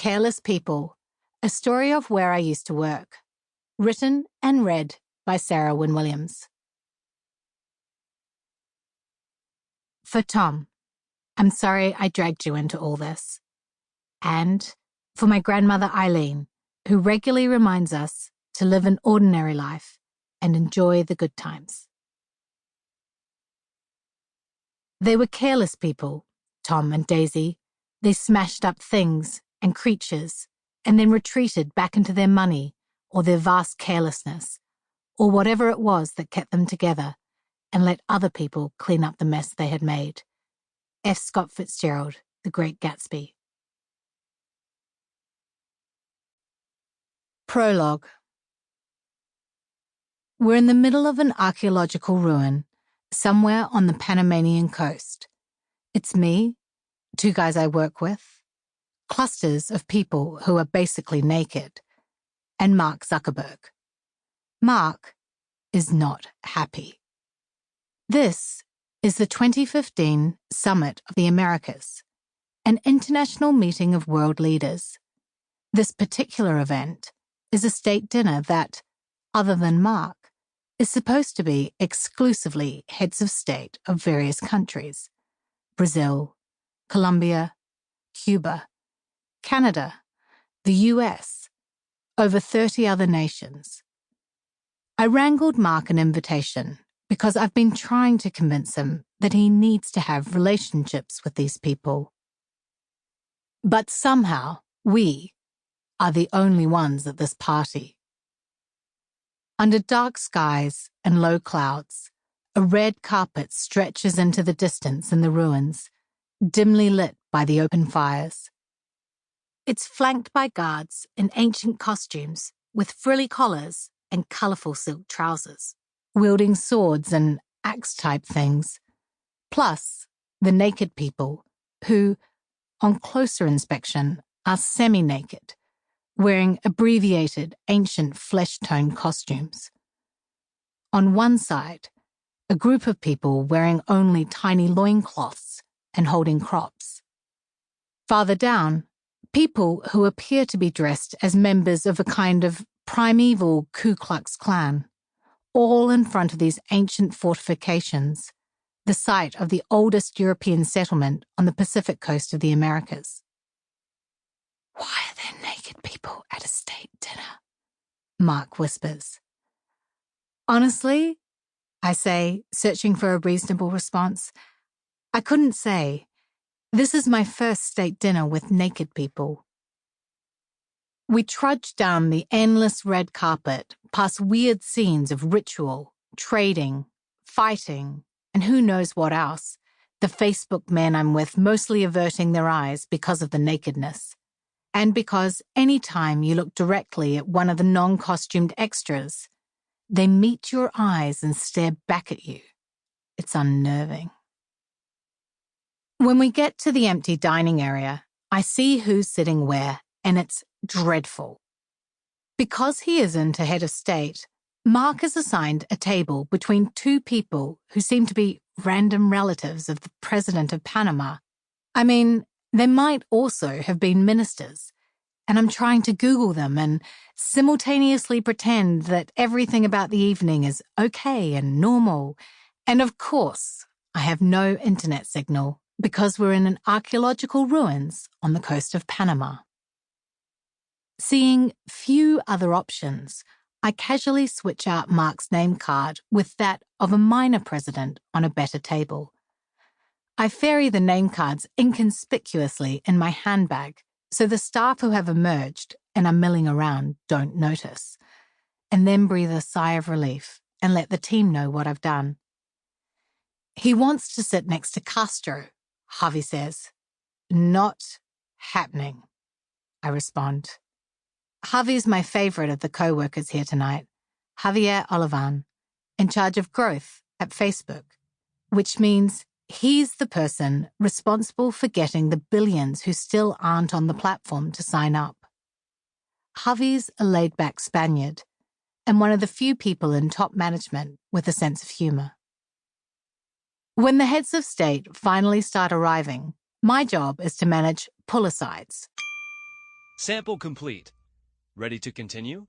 Careless People, a story of where I used to work. Written and read by Sarah Wynn-Williams. For Tom, I'm sorry I dragged you into all this. And for my grandmother Eileen, who regularly reminds us to live an ordinary life and enjoy the good times. They were careless people, Tom and Daisy. They smashed up things and creatures and then retreated back into their money or their vast carelessness or whatever it was that kept them together and let other people clean up the mess they had made. F. Scott Fitzgerald, The Great Gatsby. Prologue. We're in the middle of an archaeological ruin, somewhere on the Panamanian coast. It's me, two guys I work with, clusters of people who are basically naked, and Mark Zuckerberg. Mark is not happy. This is the 2015 Summit of the Americas, an international meeting of world leaders. This particular event is a state dinner that, other than Mark, is supposed to be exclusively heads of state of various countries: Brazil, Colombia, Cuba, Canada, the US, over 30 other nations. I wrangled Mark an invitation because I've been trying to convince him that he needs to have relationships with these people. But somehow, we are the only ones at this party. Under dark skies and low clouds, a red carpet stretches into the distance in the ruins, dimly lit by the open fires. It's flanked by guards in ancient costumes with frilly collars and colourful silk trousers, wielding swords and axe-type things, plus the naked people who, on closer inspection, are semi-naked, wearing abbreviated ancient flesh-tone costumes. On one side, a group of people wearing only tiny loincloths and holding crops. Farther down, people who appear to be dressed as members of a kind of primeval Ku Klux Klan, all in front of these ancient fortifications, the site of the oldest European settlement on the Pacific coast of the Americas. Why are there naked people at a state dinner? Mark whispers. Honestly, I say, searching for a reasonable response, I couldn't say. This is my first state dinner with naked people. We trudge down the endless red carpet, past weird scenes of ritual, trading, fighting, and who knows what else, the Facebook men I'm with mostly averting their eyes because of the nakedness. And because any time you look directly at one of the non-costumed extras, they meet your eyes and stare back at you. It's unnerving. When we get to the empty dining area, I see who's sitting where, and it's dreadful. Because he isn't a head of state, Mark has assigned a table between two people who seem to be random relatives of the president of Panama. I mean, they might also have been ministers, and I'm trying to Google them and simultaneously pretend that everything about the evening is okay and normal. And of course, I have no internet signal because we're in an archaeological ruins on the coast of Panama. Seeing few other options, I casually switch out Mark's name card with that of a minor president on a better table. I ferry the name cards inconspicuously in my handbag so the staff who have emerged and are milling around don't notice, and then breathe a sigh of relief and let the team know what I've done. He wants to sit next to Castro, Javi says. Not happening, I respond. Javi's my favourite of the co-workers here tonight, Javier Olivan, in charge of growth at Facebook, which means he's the person responsible for getting the billions who still aren't on the platform to sign up. Javi's a laid-back Spaniard and one of the few people in top management with a sense of humour. When the heads of state finally start arriving, my job is to manage pull-asides. Sample complete. Ready to continue?